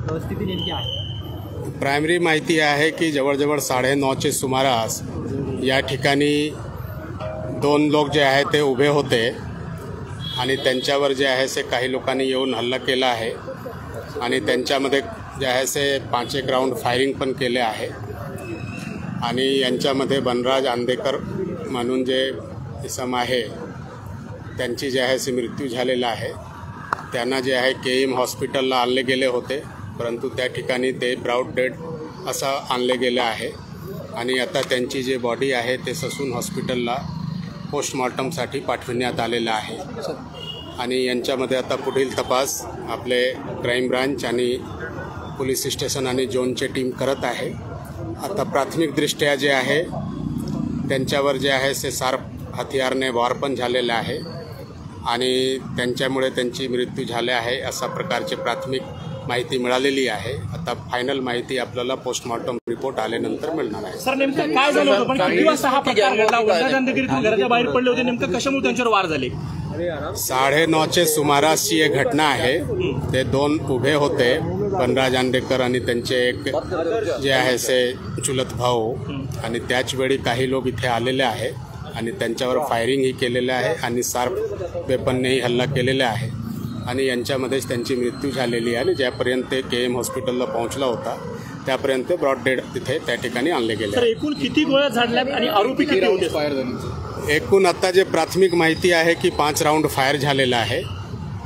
स्थिती नेमकी आहे? प्रायमरी माहिती आहे की जवळजवळ 9:30चे सुमारास या ठिकाणी 2 लोक जे आहे ते उभे होते आणि त्यांच्यावर जे आहे ते काही लोकांनी येऊन हल्ला केला आहे आणि त्यांच्यामध्ये जे आहे ते 5-1 राऊंड फायरिंग पण केले आहे आणि यांच्यामध्ये बनराज आंदेकर म्हणून जे इसम आहे त्यांची जे आहे ते मृत्यू झालेला आहे। त्यांना जे आहे KM हॉस्पिटलला आणले गेले होते, परंतु त्या ठिकाणी ते ब्राउड डेड असं आणले गेले आहे आणि आता त्यांची जे बॉडी आहे ते ससून हॉस्पिटलला पोस्टमॉर्टमसाठी पाठविण्यात आलेलं आहे आणि यांच्यामध्ये आता पुढील तपास आपले क्राईम ब्रांच आणि पोलीस स्टेशन आणि झोनची टीम करत आहे। आता प्राथमिकदृष्ट्या जे आहे त्यांच्यावर जे आहे ते शार्प हथियारने वार पण झालेले आहे आणि त्यांच्यामुळे त्यांची मृत्यू झाली आहे अशा प्रकारची प्राथमिक माहिती मिळालेली आहे। आता फायनल माहिती आपल्याला पोस्टमॉर्टम रिपोर्ट आल्यानंतर मिळणार आहे। सर नेमकं काय झालं होतं, पण किती वाजता हा प्रकार घडला? बनराज आंदेकर घराच्या बाहेर पडले होते, नेमकं कशामुळे त्यांच्यावर वार झाले? 9:30चे सुमारासची एक घटना आहे। ते 2 उभे होते, बनराज आंदेकर आणि त्यांचे एक जे आहे ते चुलत भाऊ, आणि त्याच वेळी काही लोक इथे आलेले आहे आणि त्यांच्यावर फायरिंगही केलेले आहे आणि शार्प वेपननेही हल्ला केलेला आहे आणि यांच्यामध्येच त्यांची मृत्यू झालेली आहे आणि ज्यापर्यंत ते KM हॉस्पिटलला पोहोचला होता त्यापर्यंत ब्रॉड डेड तिथे त्या ठिकाणी आणले गेले। सर एकूण किती गोळ्या झाडल्यात आणि आरोपी किती होते फायर झाले? एकूण आता जे प्राथमिक माहिती आहे की 5 राऊंड फायर झालेला आहे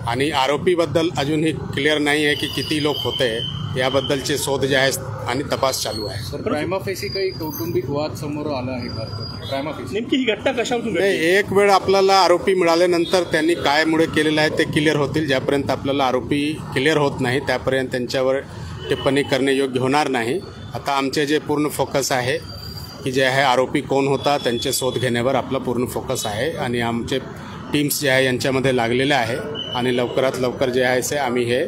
आणि आरोपीबद्दल अजूनही क्लिअर नाही आहे की किती लोक होते, याबद्दलचे शोध जे आहे आणि तपास चालू आहे। सर प्रायमा फेसी काही कौटुंबिक वाद समोर आला आहे का? प्रायमा फेसी नेमकी ही घटना कशावरून घडली? एक वेळ आपल्याला आरोपी मिळाल्यानंतर त्यांनी काय मुळे केलेलं आहे ते क्लिअर होतील। ज्यापर्यंत आपल्याला आरोपी क्लिअर होत नाही त्यापर्यंत त्यांच्यावर टिप्पणी करणे योग्य होणार नाही। आता आमचे जे पूर्ण फोकस आहे की जे आहे आरोपी कोण होता त्यांचे शोध घेण्यावर आपला पूर्ण फोकस आहे आणि आमचे टीम्स जे आहे यांच्यामध्ये लागलेले आहे आणि लवकरात लवकर जे आहे ते आम्ही हे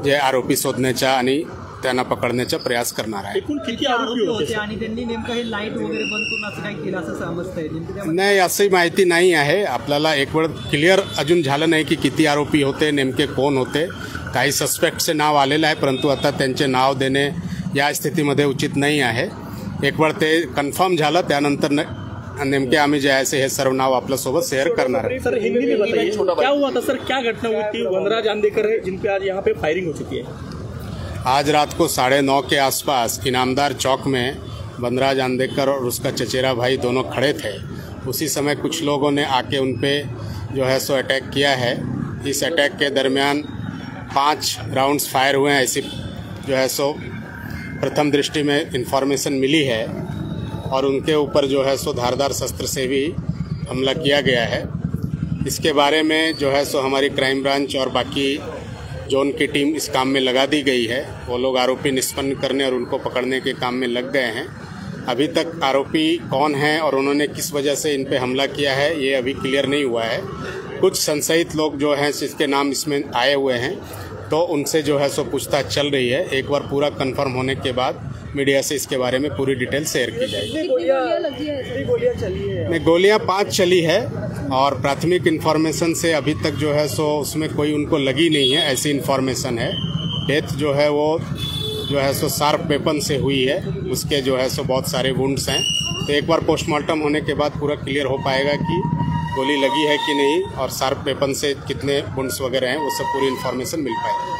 जे आरोपी शोधण्याचा आणि त्यांना पकडण्याचा प्रयास करणार आहे। एकूण किती आरोपी होते आणि त्यांनी नेमकं हे लाईट वगैरे बंद करून असं काही केलं असं समजतंय? नाही, अशी माहिती नाही आहे आपल्याला। एक वेळ क्लिअर अजून झालं नाही की किती आरोपी होते, नेमके कोण होते। काही सस्पेक्टचे नाव आलेलं आहे, परंतु आता त्यांचे नाव देणे या स्थितीमध्ये उचित नाही आहे। एक वेळ ते कन्फर्म झालं त्यानंतर नेमके आम्ही जे आहे हे सर्व नाव आपल्यासोबत शेअर करणार है। सर हिंदी में बताइए क्या हुआ था? सर क्या घटना हुई थी? बनराज आंदेकर है जिन पे आज यहाँ पे फायरिंग हो चुकी है। आज रात को 9:30 के आसपास इनामदार चौक में बनराज आंदेकर और उसका चचेरा भाई दोनों खड़े थे। उसी समय कुछ लोगों ने आके उन पे जो है सो अटैक किया है। इस अटैक के दरमियान 5 राउंड्स फायर हुए हैं, ऐसी जो है सो प्रथम दृष्टि में इन्फॉर्मेशन मिली है और उनके ऊपर जो है सो धारदार शस्त्र से भी हमला किया गया है। इसके बारे में जो है सो हमारी क्राइम ब्रांच और बाकी जोन की टीम इस काम में लगा दी गई है। वो लोग आरोपी निष्पन्न करने और उनको पकड़ने के काम में लग गए हैं। अभी तक आरोपी कौन है और उन्होंने किस वजह से इन पे हमला किया है ये अभी क्लियर नहीं हुआ है। कुछ संशयित लोग जो हैं जिसके नाम इसमें आए हुए हैं तो उनसे जो है सो पूछताछ चल रही है। एक बार पूरा कंफर्म होने के बाद मीडिया से इसके बारे में पूरी डिटेल शेयर की जाएगी। गोलियां 5 चली है और प्राथमिक इन्फॉर्मेशन से अभी तक जो है सो उसमें कोई उनको लगी नहीं है, ऐसी इन्फॉर्मेशन है। डेथ जो है वो जो है सो शार्प वेपन से हुई है, उसके जो है सो बहुत सारे वुंड्स हैं। तो एक बार पोस्टमार्टम होने के बाद पूरा क्लियर हो पाएगा कि गोली लगी है कि नहीं और शार्प वेपन से कितने वुंड्स वगैरह हैं, वो सब पूरी इन्फॉर्मेशन मिल पाएगी।